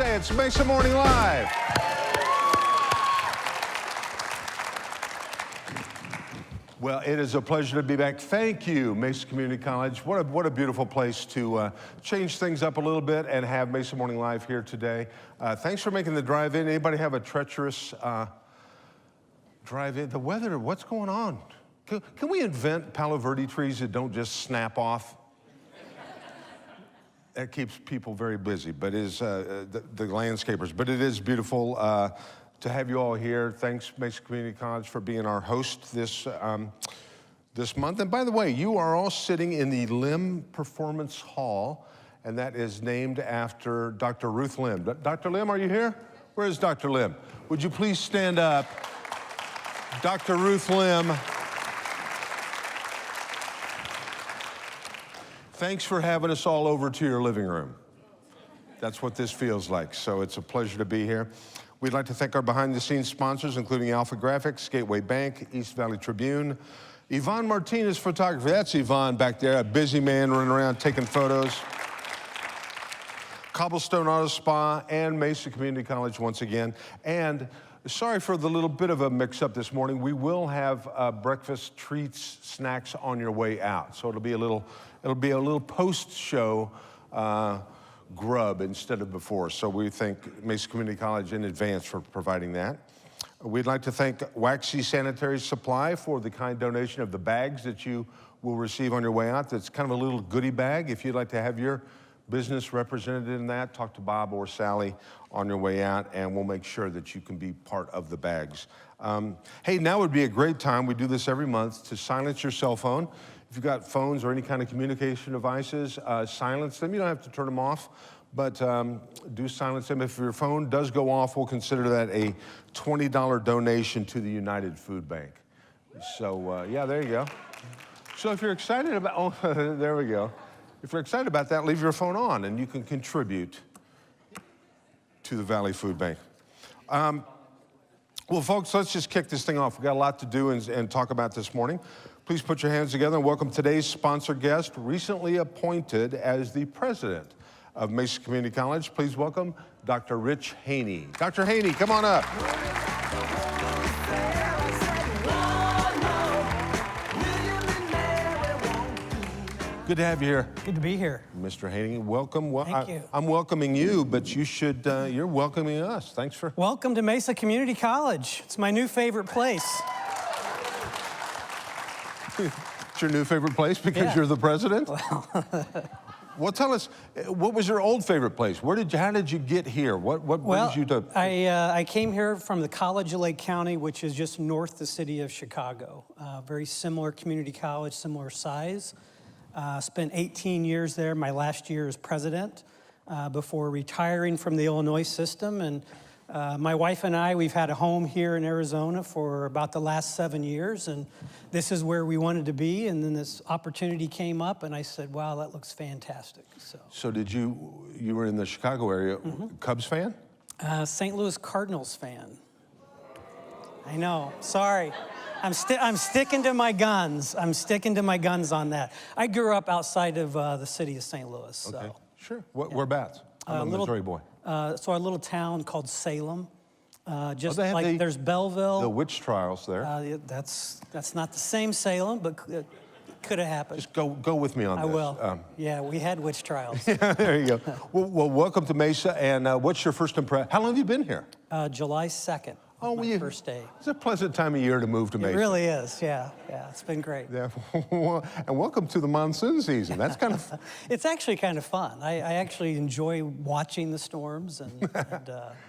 say it's Mesa Morning Live. Well, it is a pleasure to be back. Thank you, Mesa Community College. What a beautiful place to change things up a little bit and have Mesa Morning Live here today. Thanks for making the drive in. Anybody have a treacherous drive in? The weather, what's going on? Can we invent Palo Verde trees that don't just snap off? That keeps people very busy, but is the landscapers. But it is beautiful to have you all here. Thanks, Mesa Community College, for being our host this month. And by the way, you are all sitting in the Lim Performance Hall, and that is named after Dr. Ruth Lim. Dr. Lim, are you here? Where is Dr. Lim? Would you please stand up? Dr. Ruth Lim. Thanks for having us all over to your living room. That's what this feels like, so it's a pleasure to be here. We'd like to thank our behind-the-scenes sponsors, including Alpha Graphics, Gateway Bank, East Valley Tribune, Yvonne Martinez Photography. That's Yvonne back there, a busy man running around taking photos. Cobblestone Auto Spa and Mesa Community College once again. And sorry for the little bit of a mix-up this morning. We will have breakfast treats, snacks on your way out. So it'll be a little post-show grub instead of before. So we thank Mesa Community College in advance for providing that. We'd like to thank Waxy Sanitary Supply for the kind donation of the bags that you will receive on your way out. That's kind of a little goodie bag. If you'd like to have your business represented in that, talk to Bob or Sally on your way out, and we'll make sure that you can be part of the bags. Hey, now would be a great time, we do this every month, to silence your cell phone. If you've got phones or any kind of communication devices, silence them. You don't have to turn them off, but do silence them. If your phone does go off, we'll consider that a $20 donation to the United Food Bank. So, yeah, there you go. So if you're excited about, oh, there we go. If you're excited about that, leave your phone on, and you can contribute to the Valley Food Bank. Well, folks, let's just kick this thing off. We've got a lot to do and talk about this morning. Please put your hands together and welcome today's sponsor guest, recently appointed as the president of Mesa Community College. Please welcome Dr. Rich Haney. Dr. Haney, come on up. Good to have you here. Good to be here. Mr. Haney, welcome. Thank you. I'm welcoming you, but you're welcoming us. Thanks for... Welcome to Mesa Community College. It's my new favorite place. It's your new favorite place because you're the president? Well, tell us, what was your old favorite place? How did you get here? What brings you to... I came here from the College of Lake County, which is just north the city of Chicago. Very similar community college, similar size. Spent 18 years there, my last year as president, before retiring from the Illinois system. And my wife and I, we've had a home here in Arizona for about the last 7 years, and this is where we wanted to be. And then this opportunity came up, and I said, wow, that looks fantastic. So did you were in the Chicago area, Cubs fan? St. Louis Cardinals fan. I know, sorry. I'm sticking to my guns. I'm sticking to my guns on that. I grew up outside of the city of St. Louis. So. Okay, sure. Whereabouts? I'm a Missouri boy. So our little town called Salem. Just like there's Belleville. The witch trials there. That's not the same Salem, but it could have happened. Just go with me on this. I will. Yeah, we had witch trials. Yeah, there you go. Well, welcome to Mesa, and what's your first impression? How long have you been here? July 2nd. Oh, my first day. It's a pleasant time of year to move to Mesa. It really is, yeah. It's been great. Yeah, and welcome to the monsoon season. That's kind of... It's actually kind of fun. I actually enjoy watching the storms, and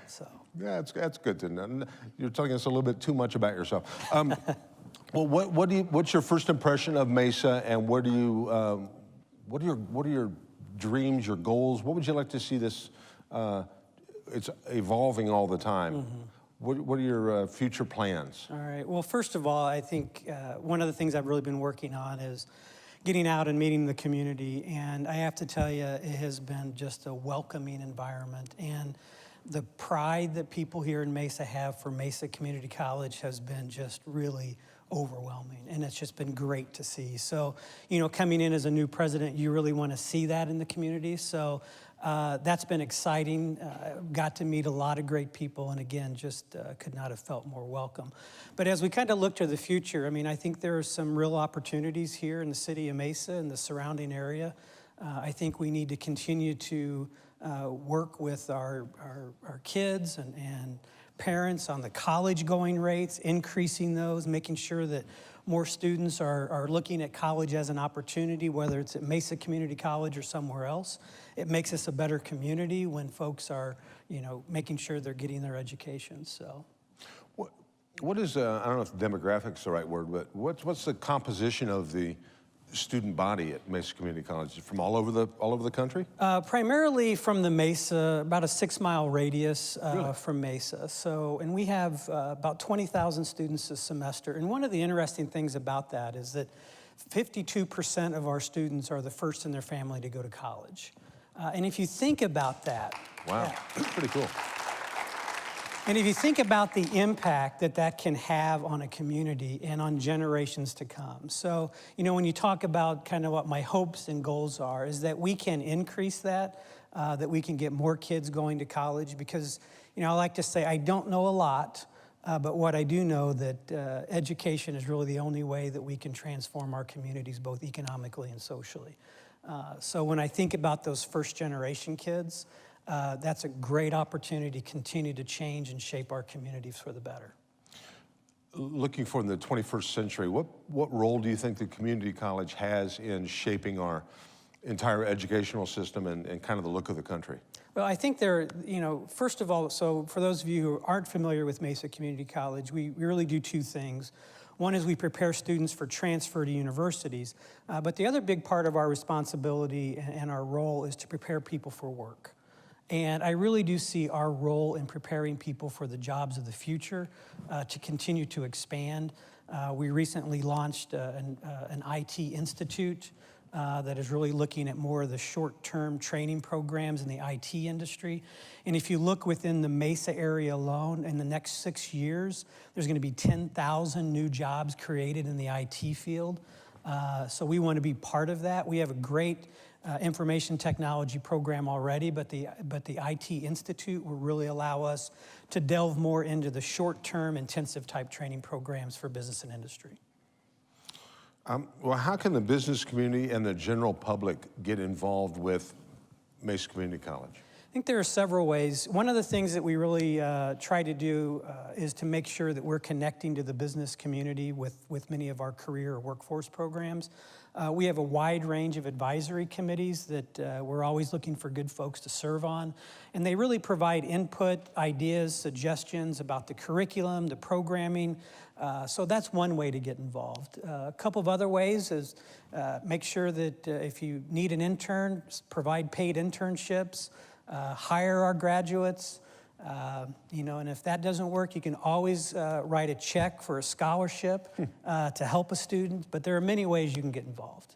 so... Yeah, that's good to know. You're telling us a little bit too much about yourself. Well, what's your first impression of Mesa, and what are your dreams, your goals? What would you like to see this? It's evolving all the time. What are your future plans? All right. Well, first of all, I think one of the things I've really been working on is getting out and meeting the community. And I have to tell you, it has been just a welcoming environment. And the pride that people here in Mesa have for Mesa Community College has been just really overwhelming, and it's just been great to see. So, coming in as a new president, you really want to see that in the community. So that's been exciting. Got to meet a lot of great people, and again, just could not have felt more welcome. But as we kind of look to the future, I think there are some real opportunities here in the city of Mesa and the surrounding area. I think we need to continue to work with our kids and parents on the college going rates, increasing those, making sure that more students are looking at college as an opportunity, whether it's at Mesa Community College or somewhere else. It makes us a better community when folks are, making sure they're getting their education. So, what is I don't know if demographics the right word, but what's the composition of the student body at Mesa Community College? From all over the country? Primarily from the Mesa, about a 6-mile radius Really? from Mesa. So, and we have about 20,000 students a semester. And one of the interesting things about that is that 52% of our students are the first in their family to go to college. And if you think about that. Wow, Yeah. that's pretty cool. And if you think about the impact that can have on a community and on generations to come. So, when you talk about kind of what my hopes and goals are, is that we can increase that we can get more kids going to college because, I like to say I don't know a lot, but what I do know that education is really the only way that we can transform our communities both economically and socially. So when I think about those first generation kids, that's a great opportunity to continue to change and shape our communities for the better. Looking for in the 21st century, what role do you think the community college has in shaping our entire educational system and kind of the look of the country? Well, I think first of all, so for those of you who aren't familiar with Mesa Community College, we really do two things. One is we prepare students for transfer to universities, but the other big part of our responsibility and our role is to prepare people for work. And I really do see our role in preparing people for the jobs of the future to continue to expand. We recently launched an IT institute that is really looking at more of the short-term training programs in the IT industry. And if you look within the Mesa area alone, in the next 6 years, there's going to be 10,000 new jobs created in the IT field. So we want to be part of that. We have a great information technology program already, but the IT Institute will really allow us to delve more into the short-term intensive type training programs for business and industry. Well, how can the business community and the general public get involved with Mesa Community College? I think there are several ways. One of the things that we really try to do is to make sure that we're connecting to the business community with many of our career or workforce programs. We have a wide range of advisory committees that we're always looking for good folks to serve on. And they really provide input, ideas, suggestions about the curriculum, the programming. So that's one way to get involved. A couple of other ways is make sure that if you need an intern, provide paid internships, hire our graduates. And if that doesn't work, you can always write a check for a scholarship to help a student, but there are many ways you can get involved.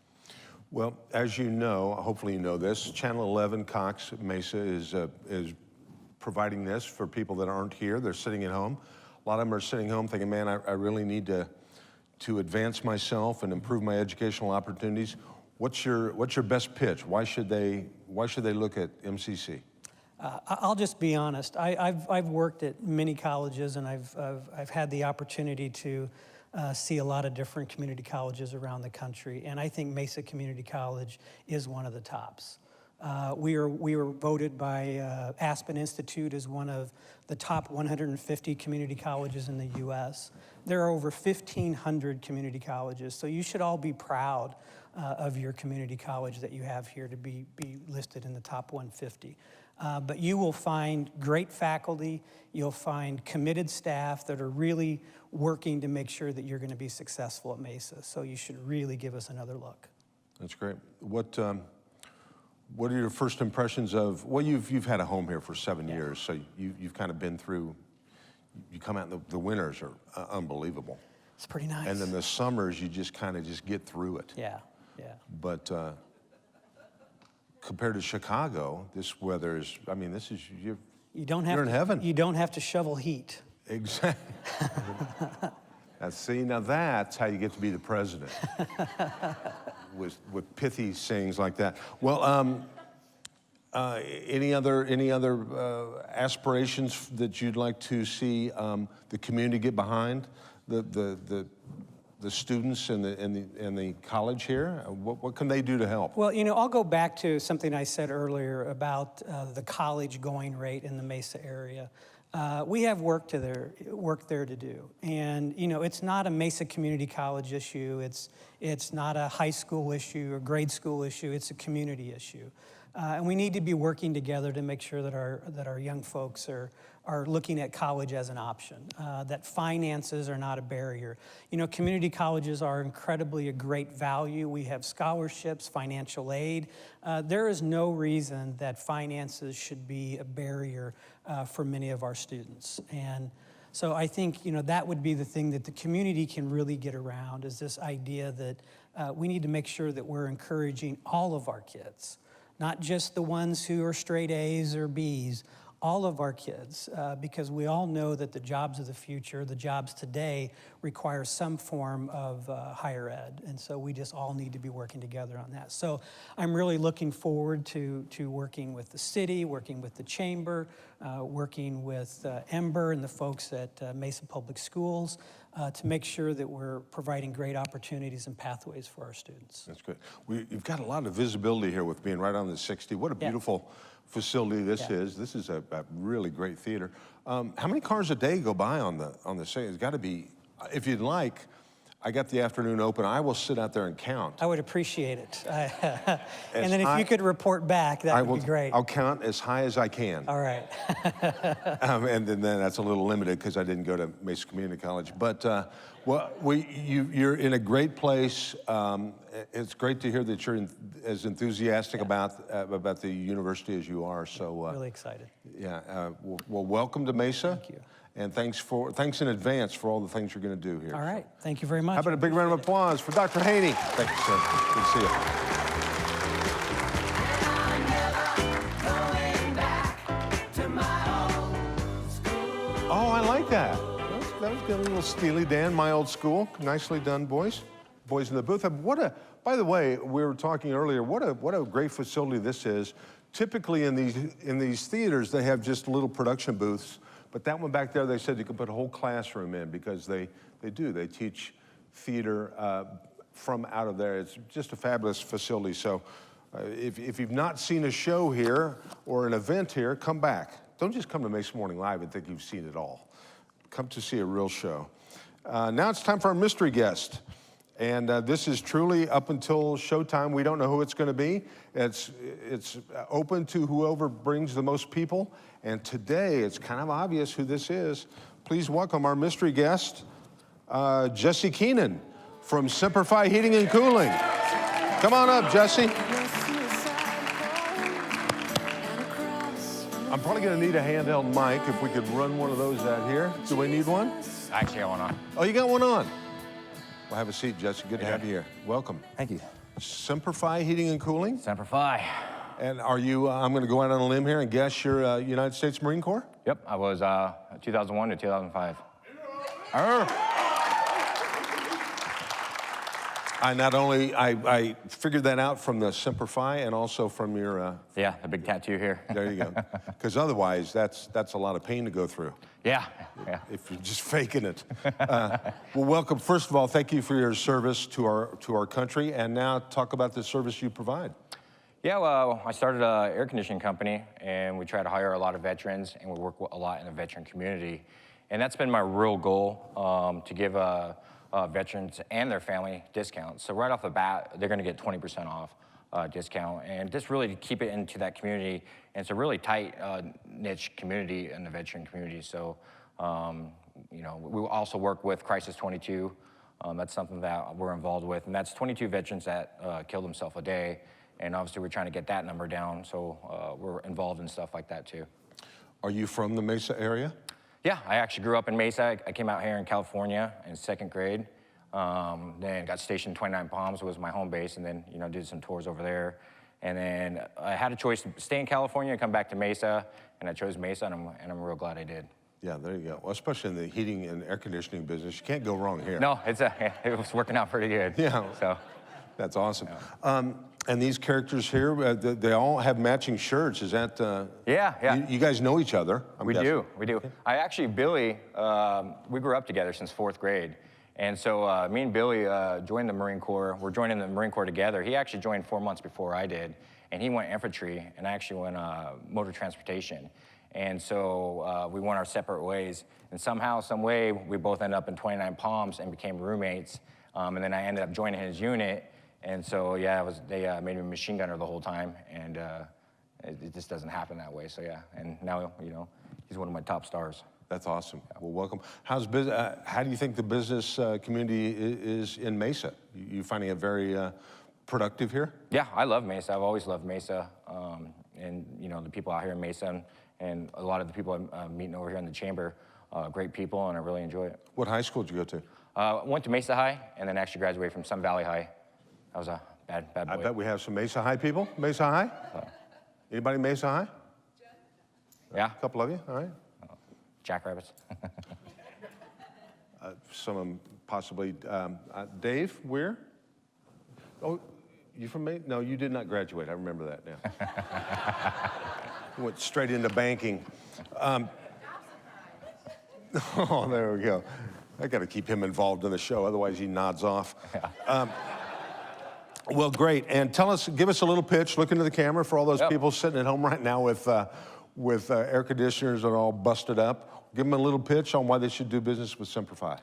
Well, as you know, hopefully you know this, Channel 11 Cox Mesa is providing this for people that aren't here. They're sitting at home. A lot of them are sitting home thinking, man, I really need to advance myself and improve my educational opportunities. What's your best pitch? Why should they look at MCC? I'll just be honest. I've worked at many colleges, and I've had the opportunity to see a lot of different community colleges around the country, and I think Mesa Community College is one of the tops. We were voted by Aspen Institute as one of the top 150 community colleges in the U.S. There are over 1,500 community colleges, so you should all be proud of your community college that you have here to be listed in the top 150. But you will find great faculty, you'll find committed staff that are really working to make sure that you're going to be successful at Mesa. So you should really give us another look. That's great. What are your first impressions of, well, you've had a home here for 7 years, so you've kind of been through, you come out, and the winters are unbelievable. It's pretty nice. And then the summers, you just kind of get through it. Yeah. But compared to Chicago, this weather is, you're in heaven. You don't have to shovel heat. Exactly. See, now that's how you get to be the president, with pithy sayings like that. Well, any other aspirations that you'd like to see the community get behind, the students and the college here? What can they do to help? Well, I'll go back to something I said earlier about the college going rate in the Mesa area. We have work there to do, and it's not a Mesa Community College issue. It's not a high school issue or grade school issue. It's a community issue, and we need to be working together to make sure that our young folks are looking at college as an option. That finances are not a barrier. Community colleges are incredibly a great value. We have scholarships, financial aid. There is no reason that finances should be a barrier for many of our students. And so I think, that would be the thing that the community can really get around, is this idea that we need to make sure that we're encouraging all of our kids, not just the ones who are straight A's or B's, all of our kids, because we all know that the jobs of the future, the jobs today, require some form of higher ed. And so we just all need to be working together on that. So I'm really looking forward to working with the city, working with the chamber, working with Ember and the folks at Mesa Public Schools to make sure that we're providing great opportunities and pathways for our students. That's good. You've got a lot of visibility here with being right on the 60. What a beautiful facility this is. This is a really great theater. How many cars a day go by on the stage? It's got to be, if you'd like, I got the afternoon open. I will sit out there and count. I would appreciate it. And then if you could report back, that would be great. I'll count as high as I can. All right. And then that's a little limited because I didn't go to Mesa Community College. But you're in a great place. It's great to hear that you're as enthusiastic about the university as you are. So really excited. Yeah. Well, welcome to Mesa. Thank you. And thanks in advance for all the things you're going to do here. All right. Thank you very much. How about a big round of applause for Dr. Haney? Thank you, sir. Good to see you. Oh, I like that. That was good. A little Steely Dan, my old school. Nicely done, boys. Boys in the booth. By the way, we were talking earlier, what a great facility this is. Typically in these theaters, they have just little production booths. But that one back there, they said you could put a whole classroom in because they teach theater from out of there. It's just a fabulous facility. So if you've not seen a show here or an event here, come back. Don't just come to Mesa Morning Live and think you've seen it all. Come to see a real show. Now it's time for our mystery guest. And this is truly up until showtime. We don't know who it's going to be. It's open to whoever brings the most people. And today, it's kind of obvious who this is. Please welcome our mystery guest, Jesse Keenan from Semper Fi Heating and Cooling. Come on up, Jesse. I'm probably going to need a handheld mic if we could run one of those out here. Do we need one? I actually got one on. Oh, you got one on? Well, have a seat, Jesse. Good to have you here. Welcome. Thank you. Semper Fi Heating and Cooling? Semper Fi. And are you, I'm going to go out on a limb here and guess you're United States Marine Corps? Yep, I was 2001 to 2005. I figured that out from the Semper Fi and also from your... Yeah, the big tattoo here. There you go. Because otherwise, that's a lot of pain to go through. Yeah. If you're just faking it. Well, welcome. First of all, thank you for your service to our country. And now talk about the service you provide. Yeah, well, I started an air conditioning company, and we try to hire a lot of veterans, and we work a lot in the veteran community. And that's been my real goal, to give veterans and their family discounts. So right off the bat, they're going to get 20% off discount, and just really to keep it into that community. And it's a really tight niche community in the veteran community. So, you know, we also work with Crisis 22. That's something that we're involved with, and that's 22 veterans that kill themselves a day. And obviously, we're trying to get that number down, so we're involved in stuff like that too. Are you from the Mesa area? Yeah, I actually grew up in Mesa. I came out here in California in 2nd grade. Then got stationed 29 Palms was my home base, and then did some tours over there. And then I had a choice to stay in California and come back to Mesa, and I chose Mesa, and I'm real glad I did. Yeah, there you go. Well, especially in the heating and air conditioning business, you can't go wrong here. No, it was working out pretty good. Yeah. So. That's awesome. And these characters here, they all have matching shirts. Is that? Yeah. You guys know each other. We do. I actually, Billy, we grew up together since 4th grade. And so me and Billy joined the Marine Corps. We're joining the Marine Corps together. He actually joined 4 months before I did. And he went infantry, and I actually went motor transportation. And so we went our separate ways. And somehow, some way, we both ended up in 29 Palms and became roommates. And then I ended up joining his unit. And so, yeah, they made me a machine gunner the whole time, and it just doesn't happen that way. So, yeah, and now, he's one of my top stars. That's awesome. Well, welcome. How do you think the business community is in Mesa? You finding it very productive here? Yeah, I love Mesa. I've always loved Mesa, and the people out here in Mesa, and a lot of the people I'm meeting over here in the chamber, great people, and I really enjoy it. What high school did you go to? Went to Mesa High, and then actually graduated from Sun Valley High. I was a bad boy. I bet we have some Mesa High people. Mesa High? Anybody Mesa High? Yeah. A couple of you, all right. Jackrabbits. Some of them possibly. Dave Weir? Oh, you from Mesa? No, you did not graduate. I remember that now. You went straight into banking. Oh, there we go. I got to keep him involved in the show, otherwise he nods off. Yeah. Well, great. And give us a little pitch. Look into the camera for all those people sitting at home right now with air conditioners that are all busted up. Give them a little pitch on why they should do business with Semperfi.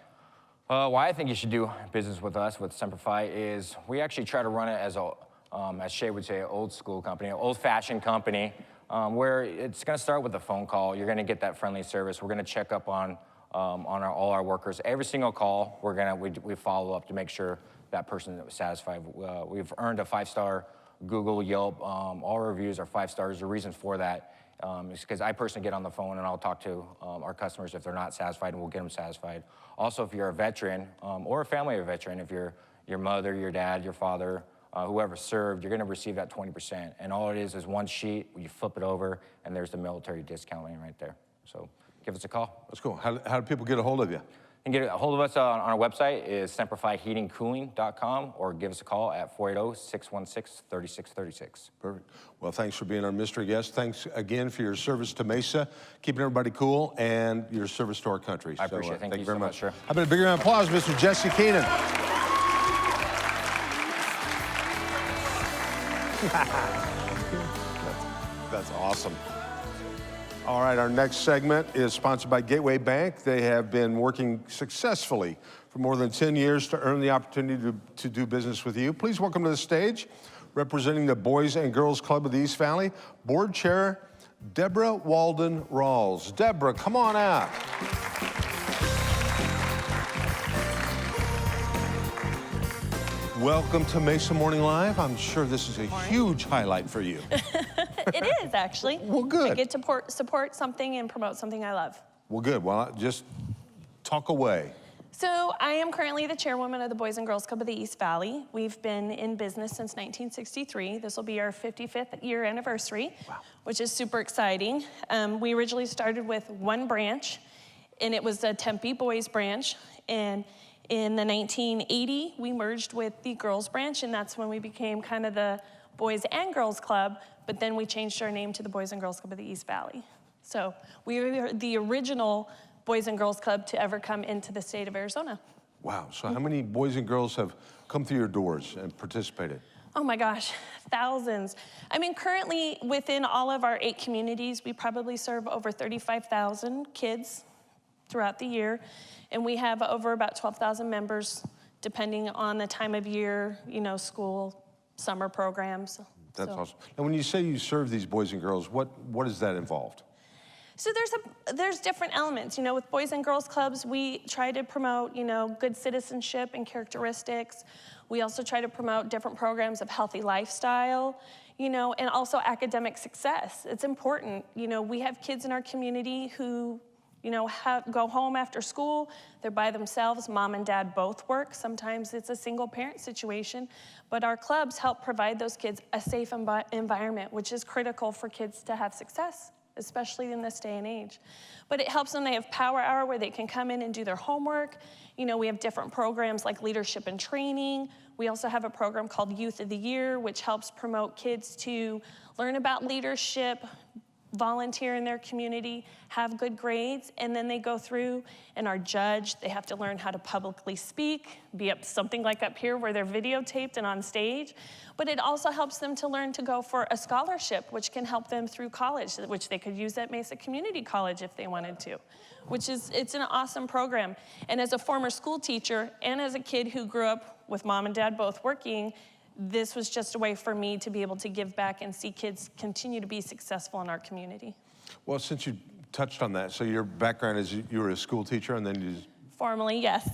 Why I think you should do business with us, with Semperfi, is we actually try to run it as as Shay would say, an old school company, an old-fashioned company, where it's going to start with a phone call. You're going to get that friendly service. We're going to check up on all our workers. Every single call, we follow up to make sure that person is satisfied. We've earned a 5-star Google, Yelp. All our reviews are 5 stars. The reason for that is because I personally get on the phone and I'll talk to our customers if they're not satisfied, and we'll get them satisfied. Also, if you're a veteran or a family of a veteran, if you're your mother, your dad, your father, whoever served, you're going to receive that 20%. And all it is one sheet. You flip it over, and there's the military discounting right there. So give us a call. That's cool. How do people get a hold of you? You can get a hold of us on our website is semperfiheatingcooling.com, or give us a call at 480-616-3636. Perfect. Well, thanks for being our mystery guest. Thanks again for your service to Mesa, keeping everybody cool, and your service to our country. I appreciate it. Thank you very so much, sir. How about a big round of applause, Mr. Jesse Keenan. That's awesome. All right, our next segment is sponsored by Gateway Bank. They have been working successfully for more than 10 years to earn the opportunity to do business with you. Please welcome to the stage, representing the Boys and Girls Club of the East Valley, Board Chair Deborah Walden Rawls. Deborah, come on out. Welcome to Mesa Morning Live. I'm sure this is a huge highlight for you. It is, actually. Well, good. I get to support something and promote something I love. Well, good. Well, just talk away. So I am currently the chairwoman of the Boys and Girls Club of the East Valley. We've been in business since 1963. This will be our 55th year anniversary, which is super exciting. We originally started with one branch, and it was a Tempe Boys branch. And in the 1980, we merged with the girls branch, and that's when we became kind of the Boys and Girls Club, but then we changed our name to the Boys and Girls Club of the East Valley. So we are the original Boys and Girls Club to ever come into the state of Arizona. Wow, so how many boys and girls have come through your doors and participated? Oh my gosh, thousands. I mean, currently within all of our 8 communities, we probably serve over 35,000 kids throughout the year. And we have over about 12,000 members, depending on the time of year, school, summer programs. That's awesome. And when you say you serve these boys and girls, what is that involved? So there's different elements. With Boys and Girls Clubs, we try to promote, good citizenship and characteristics. We also try to promote different programs of healthy lifestyle, and also academic success. It's important. We have kids in our community who go home after school, they're by themselves, mom and dad both work. Sometimes it's a single parent situation, but our clubs help provide those kids a safe environment, which is critical for kids to have success. especially in this day and age. But it helps them. They have Power Hour where they can come in and do their homework. You know, we have different programs like leadership and training. We also have a program called Youth of the Year, which helps promote kids to learn about leadership, volunteer in their community, have good grades, and then they go through and are judged. They have to learn how to publicly speak, be up something like up here where they're videotaped and on stage. But it also helps them to learn to go for a scholarship, which can help them through college, which they could use at Mesa Community College if they wanted to, it's an awesome program. And as a former school teacher and as a kid who grew up with mom and dad both working, this was just a way for me to be able to give back and see kids continue to be successful in our community. Well, since you touched on that, so your background is you were a school teacher and then you... Formally, yes.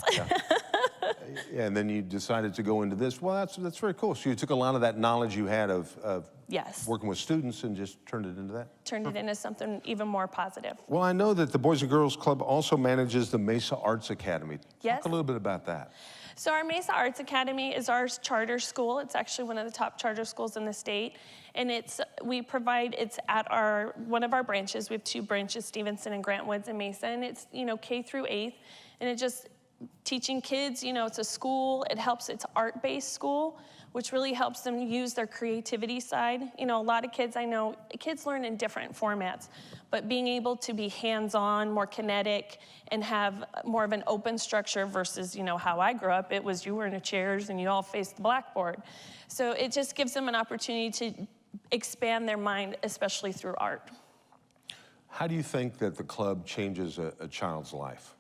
Yeah, and then you decided to go into this. Well, that's very cool. So you took a lot of that knowledge you had of yes. working with students and just turned it into that? Turned it into something even more positive. Well, I know that the Boys and Girls Club also manages the Mesa Arts Academy. Yes. Talk a little bit about that. So our Mesa Arts Academy is our charter school. It's actually one of the top charter schools in the state. And it's at one of our branches. We have 2 branches, Stevenson and Grant Woods and Mesa. And it's, K through 8th. And it just teaching kids, it's a school. It's art-based school, which really helps them use their creativity side. A lot of kids, I know, kids learn in different formats, but being able to be hands-on, more kinetic, and have more of an open structure versus, how I grew up, it was you were in the chairs and you all faced the blackboard. So it just gives them an opportunity to expand their mind, especially through art. How do you think that the club changes a child's life?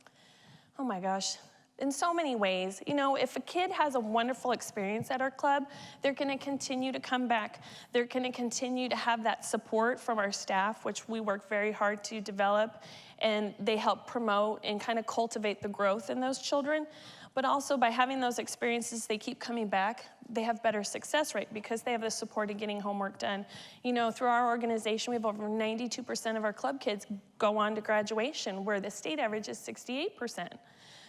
Oh my gosh. In so many ways. If a kid has a wonderful experience at our club, they're going to continue to come back. They're going to continue to have that support from our staff, which we work very hard to develop, and they help promote and kind of cultivate the growth in those children. But also by having those experiences, they keep coming back. They have better success rate because they have the support of getting homework done. Through our organization, we have over 92% of our club kids go on to graduation, where the state average is 68%.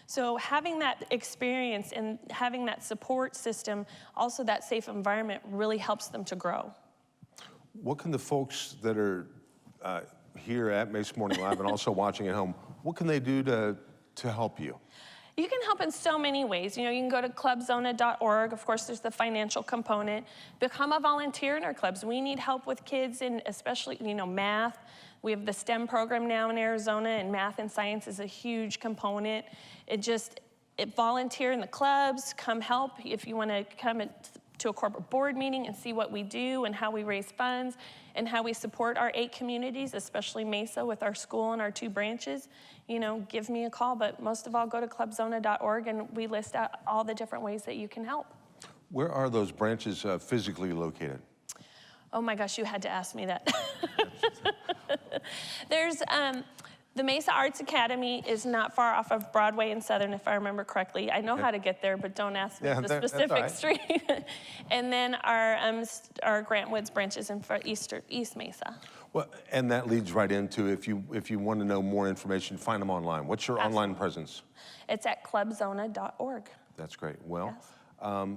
So having that experience and having that support system, also that safe environment, really helps them to grow. What can the folks that are here at Mesa Morning Live and also watching at home, what can they do to help you? You can help in so many ways. You can go to clubzona.org. Of course, there's the financial component. Become a volunteer in our clubs. We need help with kids in especially, math. We have the STEM program now in Arizona, and math and science is a huge component. Volunteer in the clubs, come help if you want to come to a corporate board meeting and see what we do and how we raise funds and how we support our 8 communities, especially Mesa with our school and our 2 branches. Give me a call, but most of all, go to clubzona.org and we list out all the different ways that you can help. Where are those branches physically located? Oh my gosh, you had to ask me that. There's the Mesa Arts Academy is not far off of Broadway and Southern, if I remember correctly. I know how to get there, but don't ask me the specific street. And then our Grant Woods branches in East Mesa. Well, and that leads right into if you want to know more information, find them online. What's your online presence? It's at clubzona.org. That's great. Well, yes.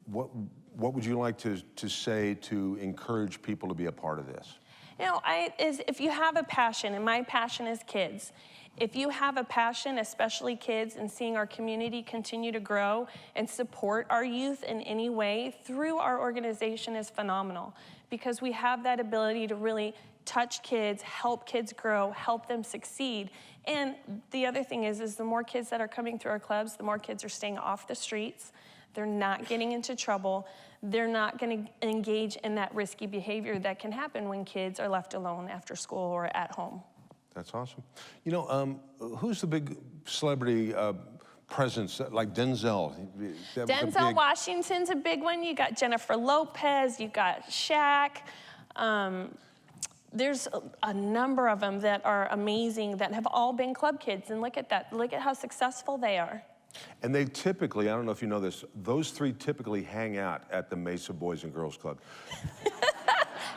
What would you like to say to encourage people to be a part of this? If you have a passion, and my passion is kids, if you have a passion, especially kids, and seeing our community continue to grow and support our youth in any way through our organization is phenomenal, because we have that ability to really touch kids, help kids grow, help them succeed. And the other thing is the more kids that are coming through our clubs, the more kids are staying off the streets. They're not getting into trouble. They're not going to engage in that risky behavior that can happen when kids are left alone after school or at home. That's awesome. Who's the big celebrity presence, like Denzel? Denzel Washington's a big one. You got Jennifer Lopez. You got Shaq. There's a number of them that are amazing that have all been club kids. And look at that. Look at how successful they are. And they typically, I don't know if you know this, those 3 typically hang out at the Mesa Boys and Girls Club.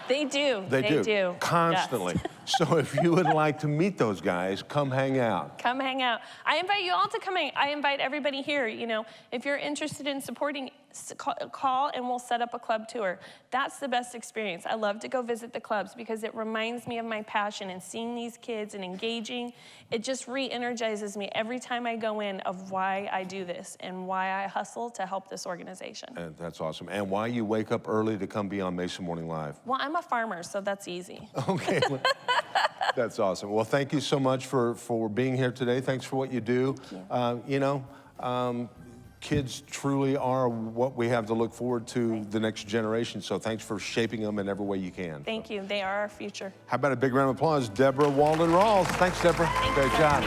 They do. They do. Constantly. Yes. So if you would like to meet those guys, come hang out. Come hang out. I invite you all to come hang. I invite everybody here. If you're interested in supporting call and we'll set up a club tour. That's the best experience. I love to go visit the clubs because it reminds me of my passion, and seeing these kids and engaging, it just re-energizes me every time I go in of why I do this and why I hustle to help this organization. And that's awesome. And why you wake up early to come be on Mesa Morning Live. Well, I'm a farmer, so that's easy. Okay. That's awesome. Well, thank you so much for being here today. Thanks for what you do. Kids truly are what we have to look forward to the next generation. So thanks for shaping them in every way you can. Thank you. They are our future. How about a big round of applause, Deborah Walden-Rawls. Thanks, Deborah. Great job.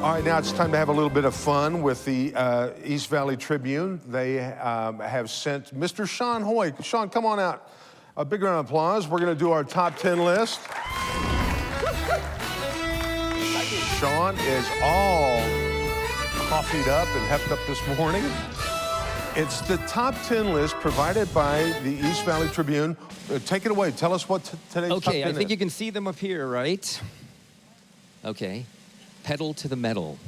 All right, now it's time to have a little bit of fun with the East Valley Tribune. They have sent Mr. Sean Hoy. Sean, come on out. A big round of applause. We're going to do our top 10 list. Sean is all coffeeed up and hepped up this morning. It's the top 10 list provided by the East Valley Tribune. Take it away. Tell us what today's top 10 Okay, I think is. you can see them up here, right? Okay. Pedal to the metal.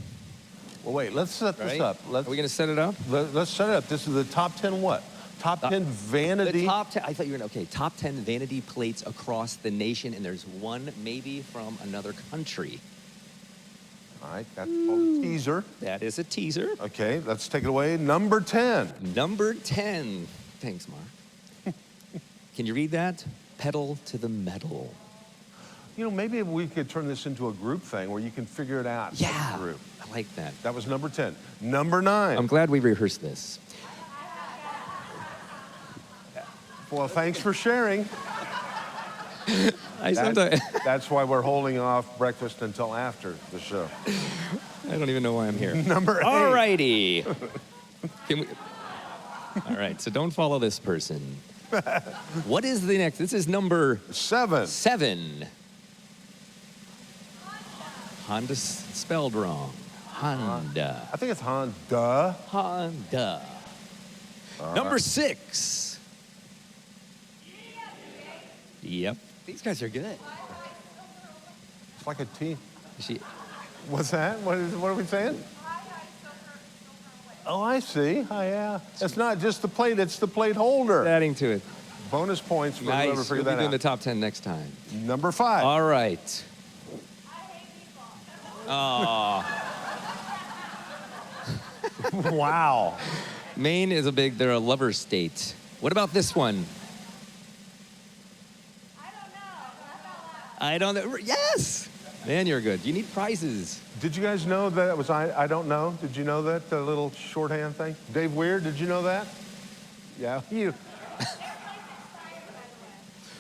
Well, wait, let's set this Right? up. Are we going to set it up? Let's set it up. This is the top 10 what? Top 10 vanity. The top 10, I thought you were going to, okay, top 10 vanity plates across the nation, and there's one maybe from another country. All right, that's called a teaser. That is a teaser. Okay, let's take it away. Number 10. Number 10. Thanks, Mark. Can you read that? Pedal to the metal. You know, maybe we could turn this into a group thing where you can figure it out. as a Yeah, group. I like that. That was number 10. Number 9. I'm glad we rehearsed this. Well, thanks for sharing. I sometimes, That's why we're holding off breakfast until after the show. I don't even know why I'm here. Number 8. All righty. Can we? All right, so don't follow this person. What is the next? This is number 7. 7. Honda spelled wrong. Honda. I think it's Honda. Honda. Number 6. Yep. These guys are good. It's like a T. She, What's that? What are we saying? Oh, I see. Oh, yeah. It's not just the plate, it's the plate holder. adding to it. Bonus points for whoever Nice. figured We'll be that doing the out. top 10 next time. Number 5. All right. Oh. Wow. Maine is they're a lover state. What about this one? I don't know. Yes! Man, you're good. You need prizes. Did you guys know that was I don't know? Did you know that, the little shorthand thing? Dave Weir, did you know that? Yeah, you.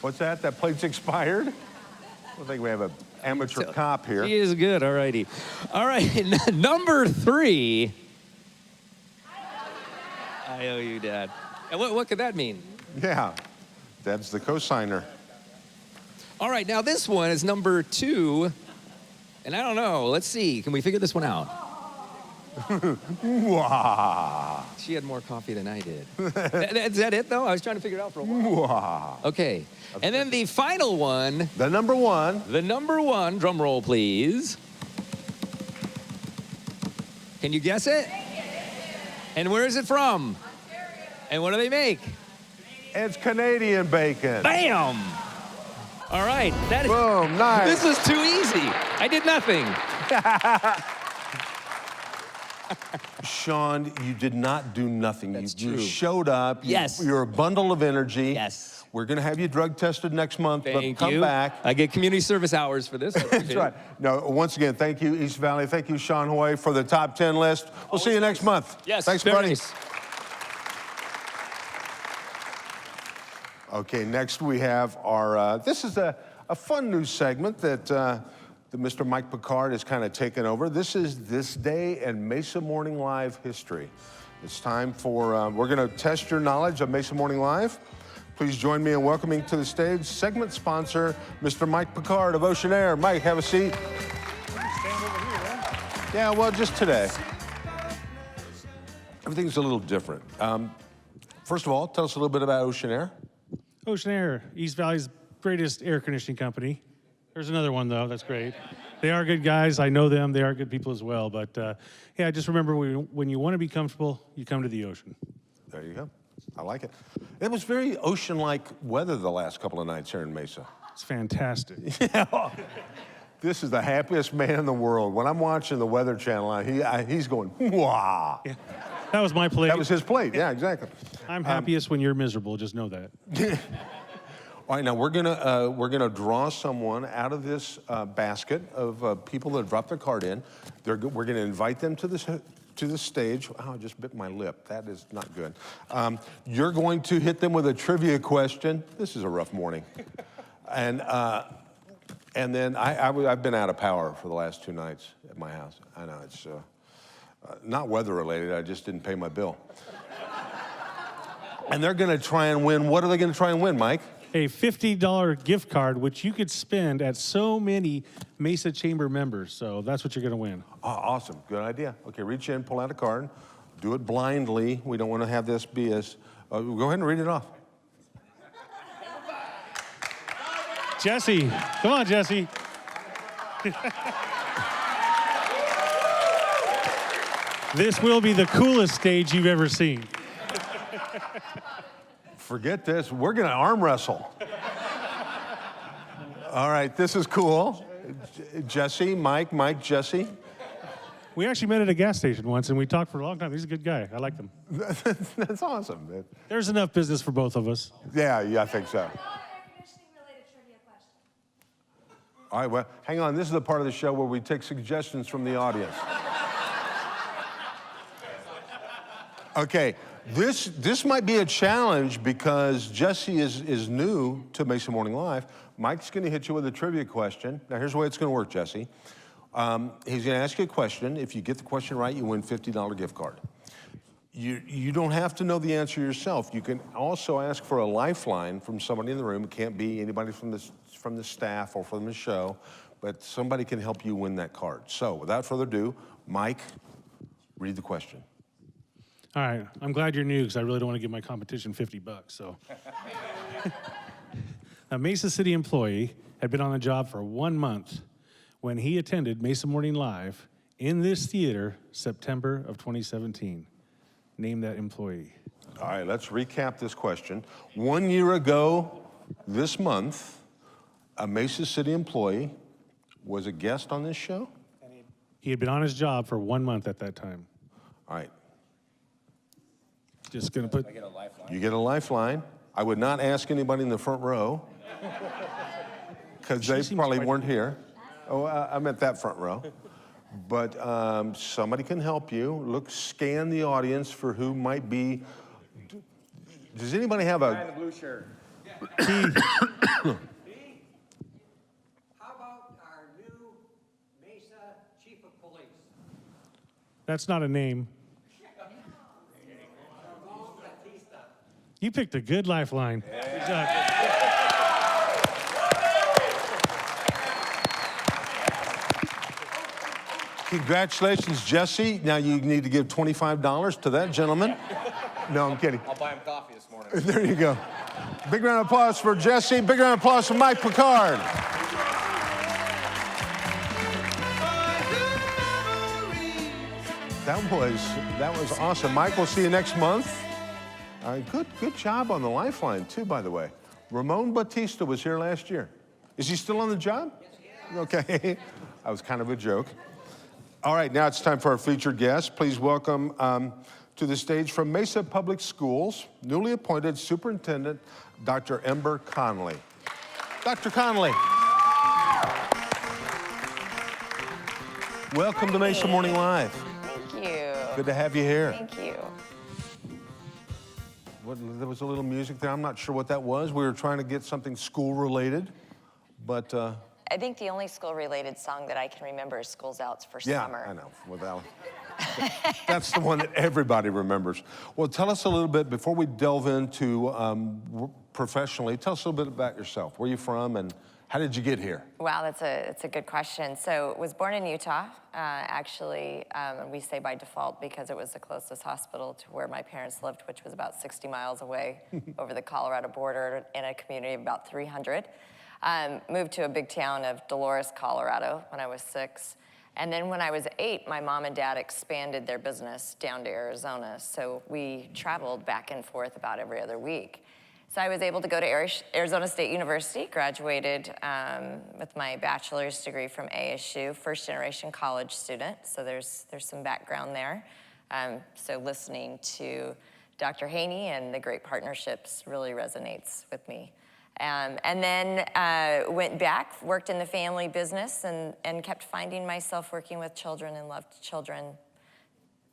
What's that? That plate's expired? I think we have an amateur cop here. She is good. All righty. All right. Number 3. I owe you, Dad. And what could that mean? Yeah, that's the cosigner. All right. Now, this one is number 2. And I don't know. Let's see. Can we figure this one out? Wow. She had more coffee than I did. Is that it, though? I was trying to figure it out for a while. Wow. Okay. And then the final one, The number 1. the number 1, drum roll, please. Can you guess it? And where is it from? And what do they make? It's Canadian bacon. Bam! All right. That is, Boom, nice. this was too easy. I did nothing. Sean, you did not do nothing. That's You true. showed up. Yes. You're a bundle of energy. Yes. We're going to have you drug tested next month, Thank but come you. back. I get community service hours for this. That's right. No, once again, thank you, East Valley. Thank you, Sean Hoy, for the top 10 list. We'll see you next month. Yes. Thanks, very buddy. nice. Okay, next we have our, this is a fun new segment that Mr. Mike Picard has kind of taken over. This is This Day in Mesa Morning Live history. It's time for, we're going to test your knowledge of Mesa Morning Live. Please join me in welcoming to the stage segment sponsor, Mr. Mike Picard of Ocean Air. Mike, have a seat. Yeah, well, just today. Everything's a little different. First of all, tell us a little bit about Ocean Air. Ocean Air, East Valley's greatest air conditioning company. There's another one, though, that's great. They are good guys. I know them. They are good people as well. But yeah, just remember when you want to be comfortable, you come to the ocean. There you go. I like it. It was very ocean-like weather the last couple of nights here in Mesa. It's fantastic. This is the happiest man in the world. When I'm watching the Weather Channel, he's going, wah. Yeah. That was my plate. That was his plate. Yeah, exactly. I'm happiest when you're miserable. Just know that. All right, now we're gonna draw someone out of this basket of people that dropped their card in. We're gonna invite them to the stage. Oh, I just bit my lip. That is not good. You're going to hit them with a trivia question. This is a rough morning, and then I've been out of power for the last 2 nights at my house. I know it's not weather related. I just didn't pay my bill. And they're gonna try and win. What are they gonna try and win, Mike? A $50 gift card, which you could spend at so many Mesa Chamber members. So that's what you're going to win. Oh, awesome. Good idea. Okay, reach in, pull out a card. Do it blindly. We don't want to have this be as... go ahead and read it off. Jesse. Come on, Jesse. This will be the coolest stage you've ever seen. Forget this. We're going to arm wrestle. All right, this is cool. Jesse, Mike, Jesse. We actually met at a gas station once, and we talked for a long time. He's a good guy. I like him. That's awesome. Man. There's enough business for both of us. Yeah, I think so. All right, well, hang on. This is the part of the show where we take suggestions from the audience. Okay, this might be a challenge because Jesse is new to Mesa Morning Live. Mike's going to hit you with a trivia question. Now, here's the way it's going to work, Jesse. He's going to ask you a question. If you get the question right, you win $50 gift card. You don't have to know the answer yourself. You can also ask for a lifeline from somebody in the room. It can't be anybody from the staff or from the show, but somebody can help you win that card. So, without further ado, Mike, read the question. All right, I'm glad you're new because I really don't want to give my competition $50. So, a Mesa City employee had been on the job for 1 month when he attended Mesa Morning Live in this theater, September of 2017. Name that employee. All right, let's recap this question. 1 year ago this month, a Mesa City employee was a guest on this show? He had been on his job for 1 month at that time. All right. Just gonna put. I get a lifeline. You get a lifeline. I would not ask anybody in the front row because they probably weren't here. Oh, I meant that front row. But somebody can help you. Scan the audience for who might be. Does anybody have Guy in a? the blue shirt. How about our new Mesa Chief of Police? That's not a name. You picked a good lifeline. Good job. Congratulations, Jesse. Now you need to give $25 to that gentleman. No, I'm kidding. I'll buy him coffee this morning. There you go. Big round of applause for Jesse. Big round of applause for Mike Picard. That was awesome. Mike, we'll see you next month. Good job on the lifeline, too, by the way. Ramon Batista was here last year. Is he still on the job? Yes, he is. Okay. That was kind of a joke. All right, now it's time for our featured guest. Please welcome to the stage from Mesa Public Schools, newly appointed Superintendent, Dr. Ember Conley. Dr. Conley. Welcome to Mesa Morning Live. Thank you. Good to have you here. Thank you. There was a little music there. I'm not sure what that was. We were trying to get something school-related, but... I think the only school-related song that I can remember is School's Out for Summer. Yeah, I know. Without, that's the one that everybody remembers. Well, tell us a little bit, before we delve into professionally, tell us a little bit about yourself. Where are you from, and how did you get here? Wow, that's a good question. So I was born in Utah. Actually, we say by default because it was the closest hospital to where my parents lived, which was about 60 miles away over the Colorado border in a community of about 300. Moved to a big town of Dolores, Colorado when I was 6. And then when I was 8, my mom and dad expanded their business down to Arizona. So we traveled back and forth about every other week. So I was able to go to Arizona State University, graduated with my bachelor's degree from ASU, first generation college student. So there's some background there. So listening to Dr. Haney and the great partnerships really resonates with me. And then went back, worked in the family business, and kept finding myself working with children and loved children.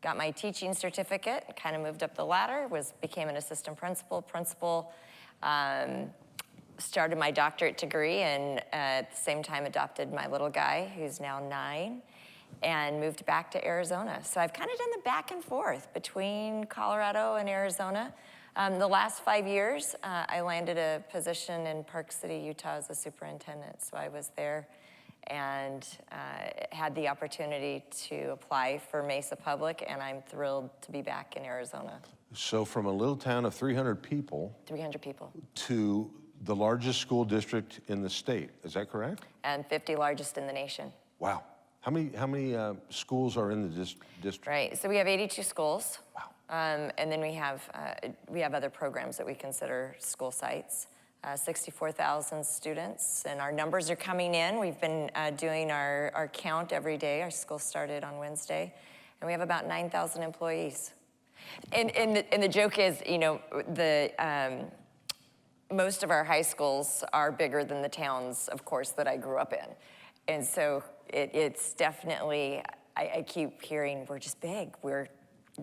Got my teaching certificate, kind of moved up the ladder, became an assistant principal, started my doctorate degree, and at the same time adopted my little guy, who's now 9, and moved back to Arizona. So I've kind of done the back and forth between Colorado and Arizona. The last 5 years, I landed a position in Park City, Utah as a superintendent. So I was there and had the opportunity to apply for Mesa Public, and I'm thrilled to be back in Arizona. So from a little town of 300 people 300 people. to the largest school district in the state, is that correct? And 50 largest in the nation. Wow. How many schools are in the district? Right, so we have 82 schools. Wow. And then we have other programs that we consider school sites. 64,000 students, and our numbers are coming in. We've been doing our count every day. Our school started on Wednesday, and we have about 9,000 employees. And the joke is, you know, most of our high schools are bigger than the towns, of course, that I grew up in. And so it's definitely, I keep hearing, we're just big.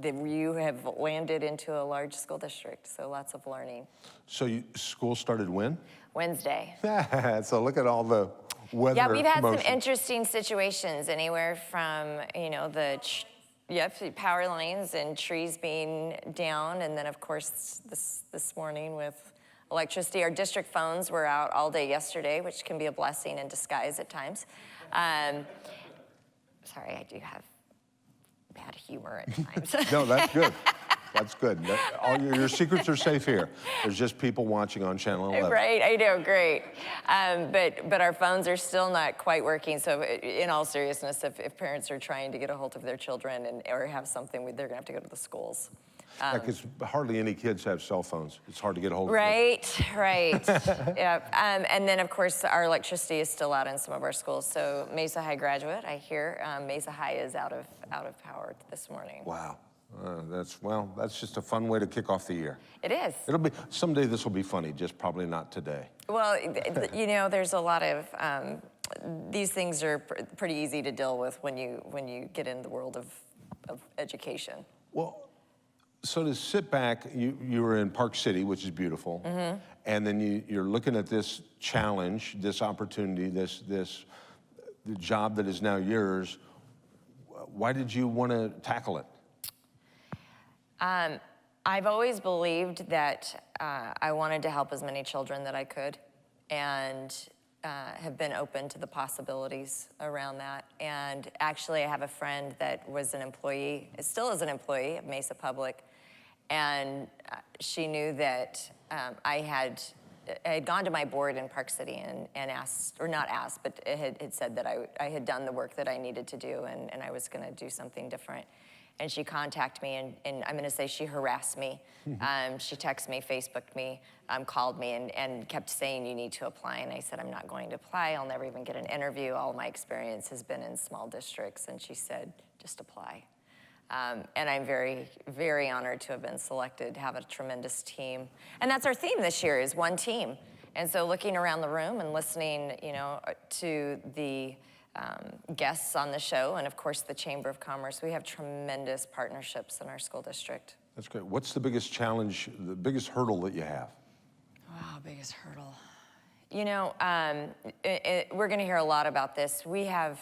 You have landed into a large school district, so lots of learning. So school started when? Wednesday. So look at all the weather. Yeah, we've had motion. some interesting situations, anywhere from, you know, power lines and trees being down, and then of course this morning with electricity. Our district phones were out all day yesterday, which can be a blessing in disguise at times. Sorry, I do have bad humor at times. No, that's good. That's good. All your secrets are safe here. There's just people watching on Channel 11. Right, I know, great. But our phones are still not quite working. So in all seriousness, if parents are trying to get a hold of their children or have something, they're gonna have to go to the schools. Because hardly any kids have cell phones. It's hard to get a hold of them. Right. Yeah. And then, of course, our electricity is still out in some of our schools. So Mesa High graduate, I hear Mesa High is out of power this morning. Wow. That's just a fun way to kick off the year. It is. Someday this will be funny, just probably not today. Well, you know, there's a lot of, these things are pretty easy to deal with when you get in the world of education. Well, so to sit back, you were in Park City, which is beautiful, and then you're looking at this challenge, this opportunity, the job that is now yours. Why did you want to tackle it? I've always believed that I wanted to help as many children that I could, and have been open to the possibilities around that. And actually, I have a friend that was an employee, still is an employee of Mesa Public, and she knew that I had gone to my board in Park City and asked, or not asked, but it had said that I had done the work that I needed to do, and I was going to do something different. And she contacted me, and I'm going to say she harassed me. She texted me, Facebooked me, called me, and kept saying, you need to apply. And I said, I'm not going to apply. I'll never even get an interview. All my experience has been in small districts. And she said, just apply. And I'm very, very honored to have been selected, have a tremendous team. And that's our theme this year, is one team. And so looking around the room and listening, you know, to the guests on the show, and of course the Chamber of Commerce, we have tremendous partnerships in our school district. That's great. What's the biggest challenge, the biggest hurdle that you have? Wow, biggest hurdle. You know, we're going to hear a lot about this. We have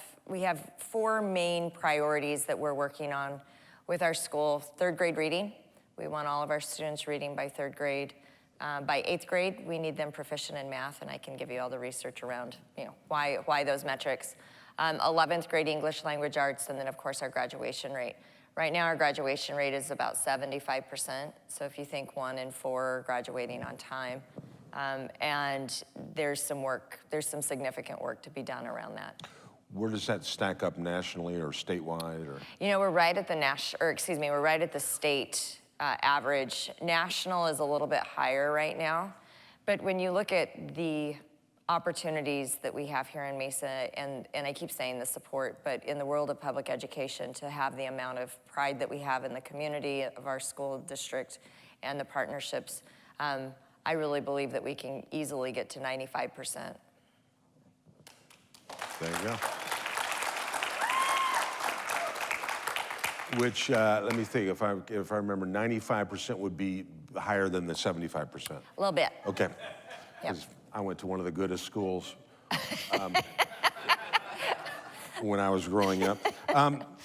4 main priorities that we're working on with our school. 3rd grade reading. We want all of our students reading by 3rd grade. By 8th grade, we need them proficient in math, and I can give you all the research around, you know, why those metrics. 11th grade English language arts, and then of course our graduation rate. Right now our graduation rate is about 75%. So if you think 1 in 4 are graduating on time, And there's some significant work to be done around that. Where does that stack up nationally or statewide? Or? You know, we're right at the we're right at the state average. National is a little bit higher right now. But when you look at the opportunities that we have here in Mesa, and I keep saying the support, but in the world of public education, to have the amount of pride that we have in the community of our school district and the partnerships, I really believe that we can easily get to 95%. There you go. Which, let me think, if I remember, 95% would be higher than the 75%. A little bit. Okay. Yep. 'Cause I went to one of the goodest schools when I was growing up.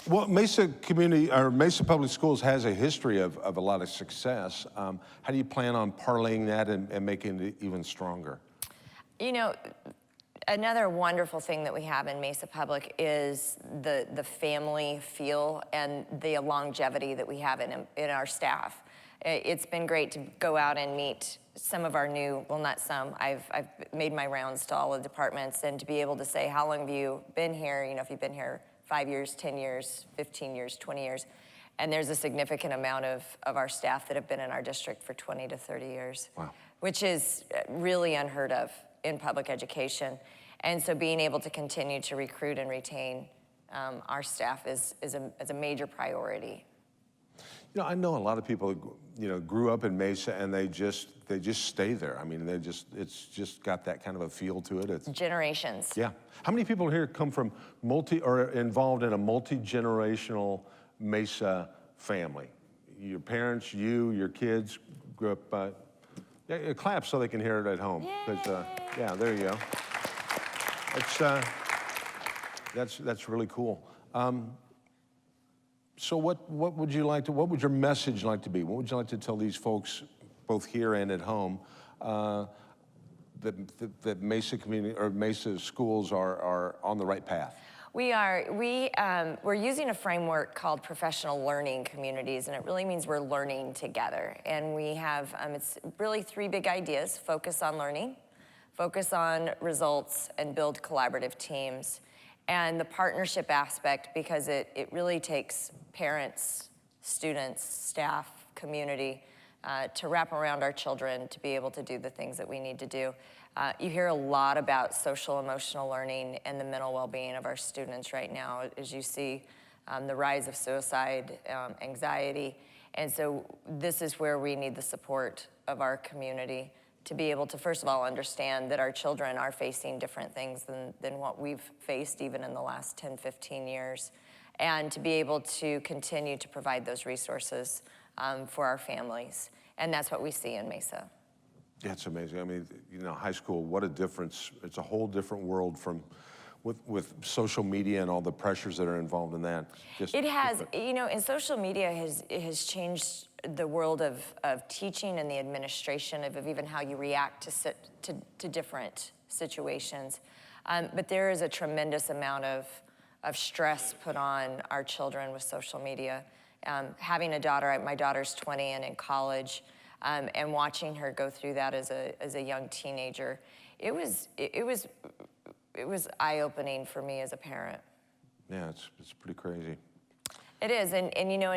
Well, Mesa Public Schools has a history of a lot of success. How do you plan on parlaying that and making it even stronger? You know, another wonderful thing that we have in Mesa Public is the family feel and the longevity that we have in our staff. It's been great to go out and meet some of our new, well, not some, I've made my rounds to all the departments, and to be able to say, how long have you been here? You know, if you've been here 5 years, 10 years, 15 years, 20 years. And there's a significant amount of our staff that have been in our district for 20 to 30 years. Wow. Which is really unheard of in public education. And so being able to continue to recruit and retain our staff is a major priority. You know, I know a lot of people, you know, grew up in Mesa and they just stay there. I mean, it's just got that kind of a feel to it. It's generations. Yeah. How many people here come from or involved in a multi-generational Mesa family? Your parents, your kids grew up. Yeah, clap so they can hear it at home. Yeah, there you go. That's really cool. So what would your message like to be? What would you like to tell these folks, both here and at home, that Mesa community or Mesa schools are on the right path? We're using a framework called professional learning communities, and it really means we're learning together. And we have, it's really 3 big ideas: focus on learning, focus on results, and build collaborative teams. And the partnership aspect, because it really takes parents, students, staff, community to wrap around our children to be able to do the things that we need to do. You hear a lot about social emotional learning and the mental well-being of our students right now, as you see the rise of suicide, anxiety. And so this is where we need the support of our community to be able to, first of all, understand that our children are facing different things than what we've faced even in the last 10, 15 years, and to be able to continue to provide those resources for our families. And that's what we see in Mesa. Yeah, it's amazing. I mean, you know, high school, what a difference. It's a whole different world with social media and all the pressures that are involved in that. It has, you know, and social media has changed the world of teaching and the administration of even how you react to different situations. But there is a tremendous amount of stress put on our children with social media. Having a daughter, my daughter's 20 and in college, and watching her go through that as a young teenager, it was eye-opening for me as a parent. Yeah, it's pretty crazy. It is, and you know,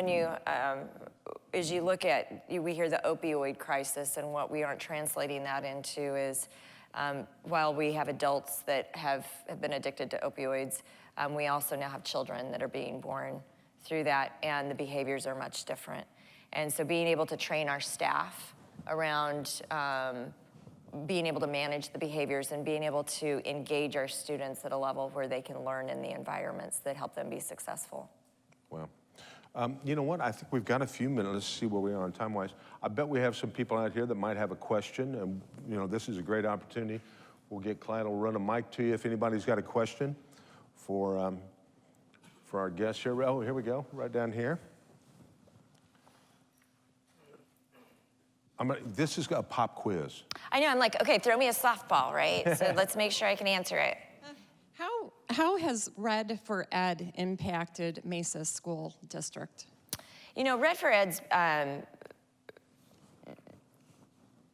as you look at, we hear the opioid crisis, and what we aren't translating that into is, while we have adults that have been addicted to opioids, we also now have children that are being born through that, and the behaviors are much different. And so being able to train our staff around being able to manage the behaviors and being able to engage our students at a level where they can learn in the environments that help them be successful. Wow. You know what? I think we've got a few minutes. Let's see where we are on time-wise. I bet we have some people out here that might have a question, and you know, this is a great opportunity. We'll get Clyde will run a mic to you if anybody's got a question for our guests here. Oh, here we go, right down here. This is a pop quiz. I know, I'm like, okay, throw me a softball, right? So let's make sure I can answer it. How has Red for Ed impacted Mesa School District? You know, Red for Ed's,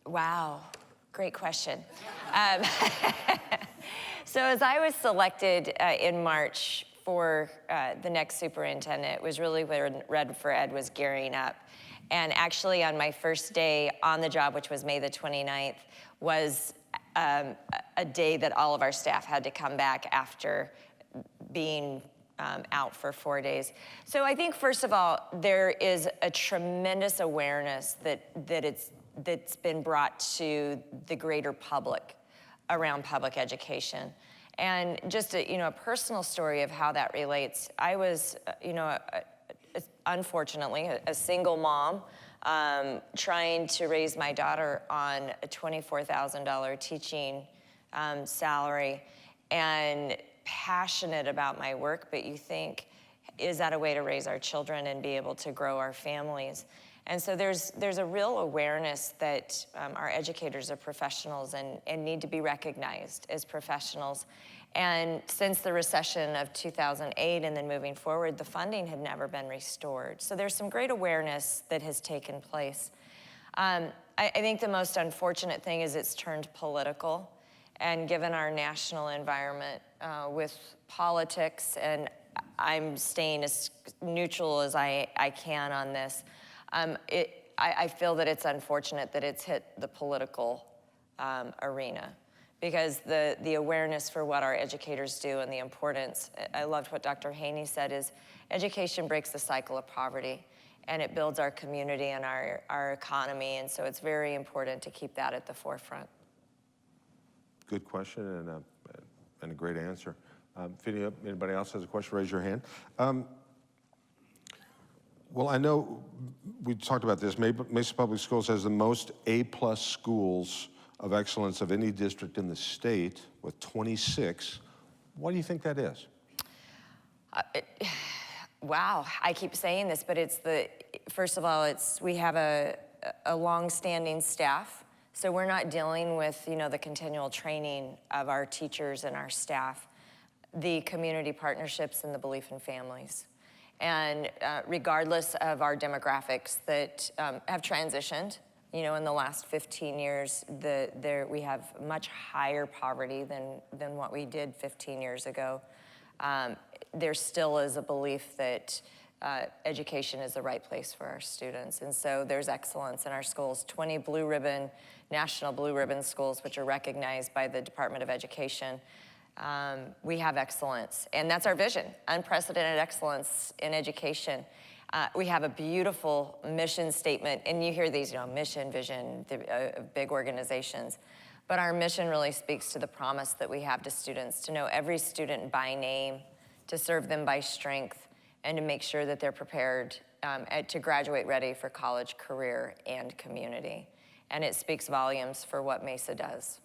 wow. Great question. Um, so as I was selected in March for the next superintendent, it was really when Red for Ed was gearing up. And actually on my first day on the job, which was May the 29th, was a day that all of our staff had to come back after being out for 4 days. So I think, first of all, there is a tremendous awareness that's been brought to the greater public around public education. And just a personal story of how that relates. I was, unfortunately, a single mom trying to raise my daughter on a $24,000 teaching salary, and passionate about my work, but you think, is that a way to raise our children and be able to grow our families? And so there's a real awareness that our educators are professionals and need to be recognized as professionals. And since the recession of 2008 and then moving forward, the funding had never been restored. So there's some great awareness that has taken place. I think the most unfortunate thing is it's turned political. And given our national environment with politics, and I'm staying as neutral as I can on this, I feel that it's unfortunate that it's hit the political arena, because the awareness for what our educators do and the importance, I loved what Dr. Haney said, is education breaks the cycle of poverty, and it builds our community and our economy, and so it's very important to keep that at the forefront. Good question and a great answer. If anybody else has a question, raise your hand. Well, I know we talked about this. Mesa Public Schools has the most A+ schools of excellence of any district in the state, with 26. What do you think that is? Wow, I keep saying this, but first of all, we have a long-standing staff. So we're not dealing with, the continual training of our teachers and our staff, the community partnerships and the belief in families. And regardless of our demographics that have transitioned, in the last 15 years, we have much higher poverty than what we did 15 years ago. There still is a belief that education is the right place for our students. And so there's excellence in our schools, 20 national blue ribbon schools, which are recognized by the Department of Education. We have excellence, and that's our vision, unprecedented excellence in education. We have a beautiful mission statement, and you hear these, mission, vision, big organizations. But our mission really speaks to the promise that we have to students, to know every student by name, to serve them by strength, and to make sure that they're prepared to graduate ready for college, career, and community. And it speaks volumes for what Mesa does.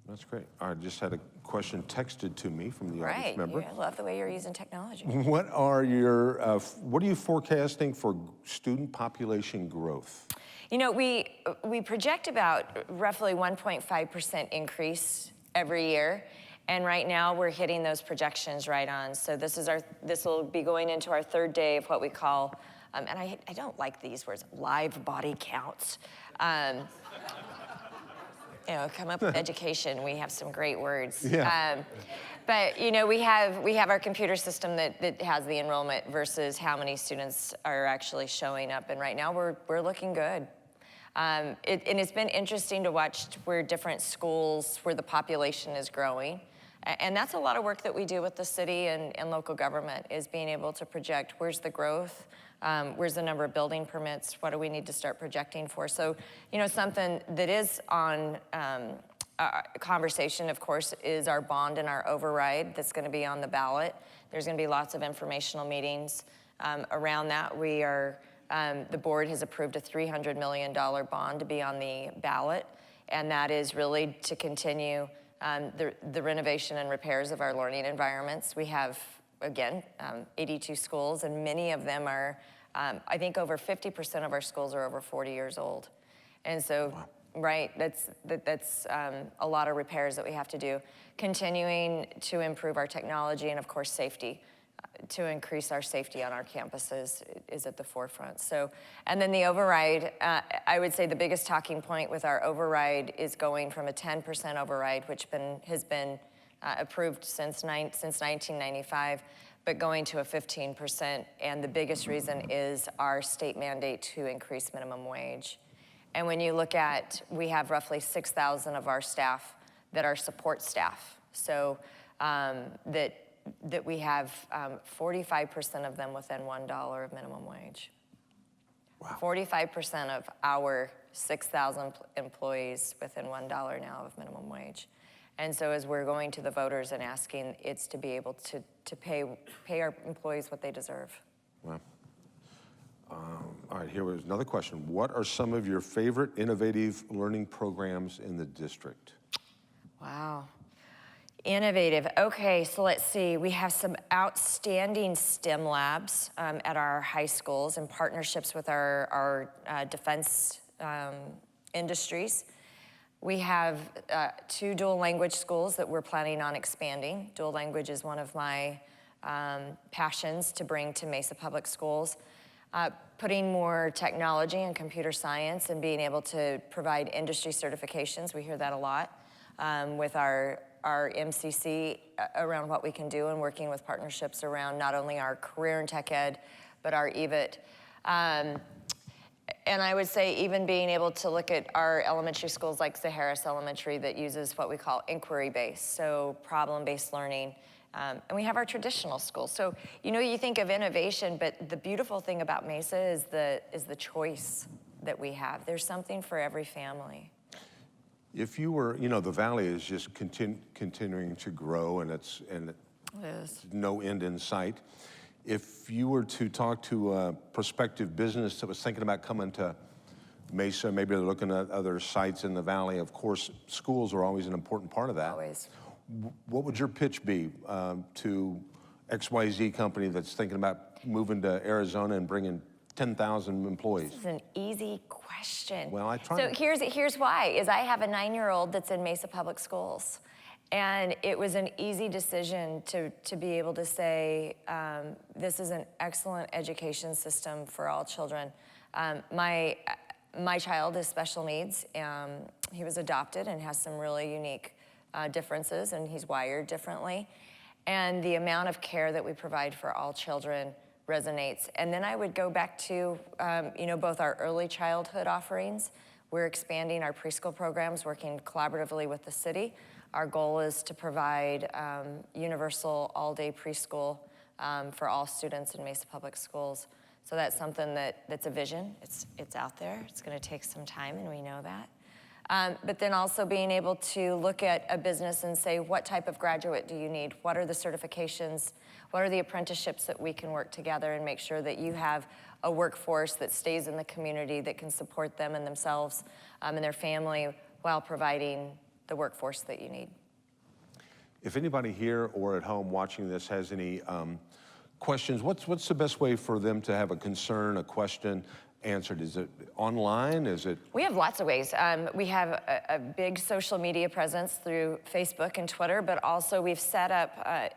That's great. I just had a question texted to me from the audience member. Right, I love the way you're using technology. What are you forecasting for student population growth? We project about roughly 1.5% increase every year. And right now we're hitting those projections right on. So this will be going into our third day of what we call, and I don't like these words, live body counts. Come up with education. We have some great words. Yeah. But we have our computer system that has the enrollment versus how many students are actually showing up. And right now we're looking good. And it's been interesting to watch where different schools, where the population is growing. And that's a lot of work that we do with the city and local government, is being able to project where's the growth, where's the number of building permits, what do we need to start projecting for. So, something that is on conversation, of course, is our bond and our override that's going to be on the ballot. There's going to be lots of informational meetings around that. The board has approved a $300 million bond to be on the ballot, and that is really to continue the renovation and repairs of our learning environments. We have, again, 82 schools, and many of them are, I think over 50% of our schools are over 40 years old. And so, wow. Right, that's a lot of repairs that we have to do. Continuing to improve our technology and, of course, safety. to increase our safety on our campuses is at the forefront. So, and then the override, I would say the biggest talking point with our override is going from a 10% override, which has been approved since 1995, but going to a 15%. And the biggest reason is our state mandate to increase minimum wage. And when you look at, we have roughly 6,000 of our staff that are support staff. So that we have 45% of them within $1 of minimum wage. Wow. 45% of our 6,000 employees within $1 now of minimum wage. And so as we're going to the voters and asking, it's to be able to pay our employees what they deserve. Wow. All right, here was another question. What are some of your favorite innovative learning programs in the district? Wow. Innovative. Okay, so let's see. We have some outstanding STEM labs at our high schools in partnerships with our defense industries. We have 2 dual language schools that we're planning on expanding. Dual language is one of my passions to bring to Mesa Public Schools. Putting more technology and computer science and being able to provide industry certifications. We hear that a lot with our MCC around what we can do and working with partnerships around not only our career in tech ed, but our EVIT. And I would say even being able to look at our elementary schools like Zaharis Elementary that uses what we call inquiry-based, so problem-based learning. And we have our traditional schools. So, you know, you think of innovation, but the beautiful thing about Mesa is the choice that we have. There's something for every family. If you were, you know, the valley is just continuing to grow, and it's no end in sight. If you were to talk to a prospective business that was thinking about coming to Mesa, maybe they're looking at other sites in the valley, of course, schools are always an important part of that. Always. What would your pitch be to XYZ company that's thinking about moving to Arizona and bringing 10,000 employees? This is an easy question. Well, I try. So here's why, is I have a 9-year-old that's in Mesa Public Schools. And it was an easy decision to be able to say, this is an excellent education system for all children. My child is special needs. He was adopted and has some really unique differences, and he's wired differently. And the amount of care that we provide for all children resonates. And then I would go back to, you know, both our early childhood offerings. We're expanding our preschool programs, working collaboratively with the city. Our goal is to provide universal all-day preschool for all students in Mesa Public Schools. So that's something that's a vision. It's out there. It's going to take some time, and we know that. But then also being able to look at a business and say, what type of graduate do you need? What are the certifications? What are the apprenticeships that we can work together and make sure that you have a workforce that stays in the community that can support them and themselves and their family while providing the workforce that you need. If anybody here or at home watching this has any questions, what's the best way for them to have a concern, a question answered? Is it online? Is it? We have lots of ways. We have a big social media presence through Facebook and Twitter, but also we've set up a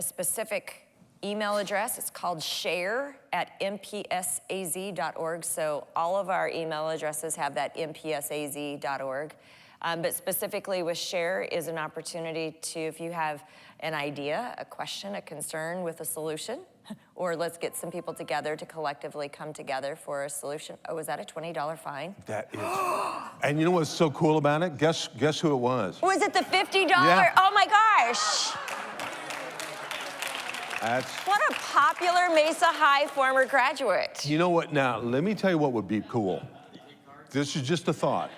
specific email address. It's called share@mpsaz.org. So all of our email addresses have that mpsaz.org. But specifically with Share is an opportunity to, if you have an idea, a question, a concern with a solution, or let's get some people together to collectively come together for a solution. Oh, is that a $20 fine? That is. And you know what's so cool about it? Guess who it was? Was it the $50? Yeah. Oh my gosh. That's. What a popular Mesa High former graduate. You know what? Now, let me tell you what would be cool. This is just a thought.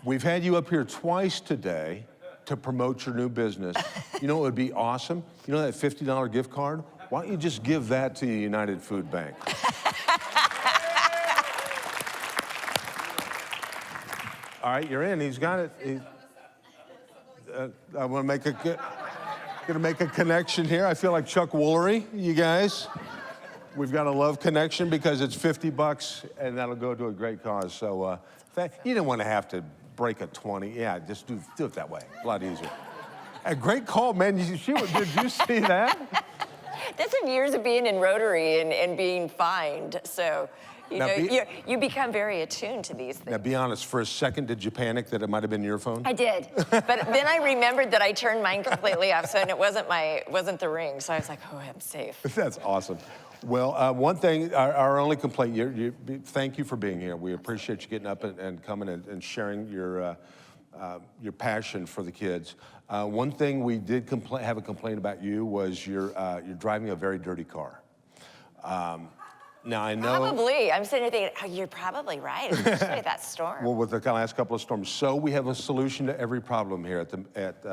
We've had you up here twice today to promote your new business. You know what would be awesome? You know that $50 gift card? Why don't you just give that to your United Food Bank? All right, you're in. He's got it. I want to make gonna make a connection here. I feel like Chuck Woolery, you guys. We've got a love connection because it's $50 and that'll go to a great cause. So you didn't want to have to break a 20. Yeah, just do it that way. A lot easier. A great call, man. Did you see that? That's some years of being in Rotary and being fined. So, you Now know, you become very attuned to these things. Now, be honest, for a second, did you panic that it might have been your phone? I did, but then I remembered that I turned mine completely off, so and it wasn't the ring. So I was like, oh, I'm safe. That's awesome. Well, one thing, our only complaint, thank you for being here. We appreciate you getting up and coming and sharing your passion for the kids. One thing we did have a complaint about you was you're driving a very dirty car. Now, I know... Probably. I'm sitting here thinking, oh, you're probably right, especially that storm. Well, with the last couple of storms. So we have a solution to every problem here at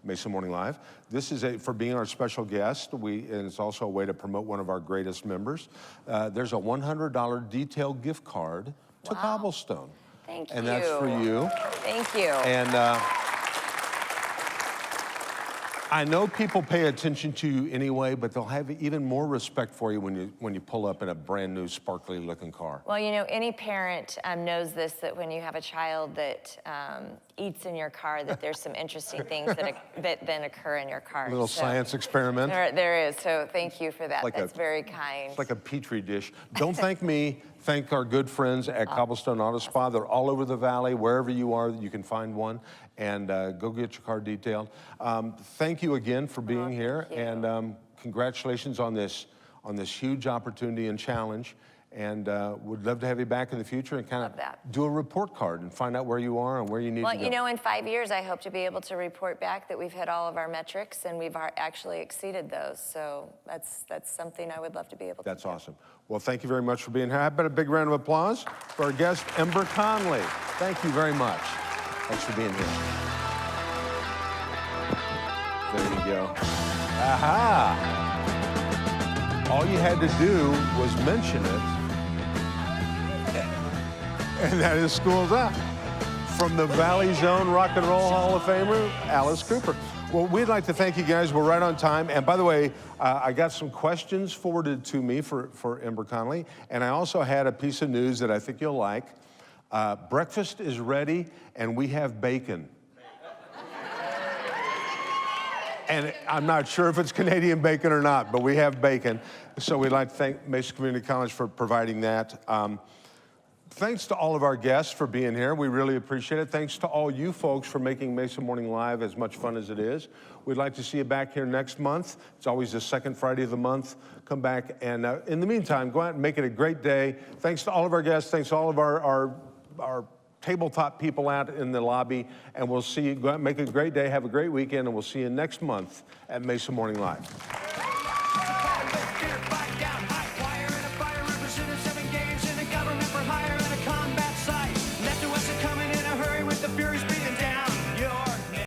Mesa Morning Live. This is for being our special guest, and it's also a way to promote one of our greatest members. There's a $100 detail gift card to Cobblestone. Thank you. And that's for you. Thank you. And I know people pay attention to you anyway, but they'll have even more respect for you when you pull up in a brand new, sparkly looking car. Well, you know, any parent knows this, that when you have a child that eats in your car, that there's some interesting things that then occur in your car. A little science experiment. There is, so thank you for that. Like That's very kind. It's like a petri dish. Don't thank me. Thank our good friends at Cobblestone Auto Spa. They're all over the valley. Wherever you are, you can find one. And go get your car detailed. Thank you again for being here. And congratulations on this huge opportunity and challenge. And would love to have you back in the future and kind of do a report card and find out where you are and where you need to go. Well, you know, in 5 years, I hope to be able to report back that we've hit all of our metrics and we've actually exceeded those. So that's something I would love to be able to do. That's awesome. Well, thank you very much for being here. How about a big round of applause for our guest, Ember Conley. Thank you very much. Thanks for being here. There you go. Aha! All you had to do was mention it, and that is school's out. From the Valley Zone Rock and Roll Hall of Famer, Alice Cooper. Well, we'd like to thank you guys. We're right on time. And by the way, I got some questions forwarded to me for Ember Conley, and I also had a piece of news that I think you'll like. Breakfast is ready, and we have bacon. And I'm not sure if it's Canadian bacon or not, but we have bacon. So we'd like to thank Mesa Community College for providing that. Thanks to all of our guests for being here. We really appreciate it. Thanks to all you folks for making Mesa Morning Live as much fun as it is. We'd like to see you back here next month. It's always the second Friday of the month. Come back, and in the meantime, go out and make it a great day. Thanks to all of our guests. Thanks to all of our tabletop people out in the lobby, and we'll see you. Go out and make a great day. Have a great weekend, and we'll see you next month at Mesa Morning Live.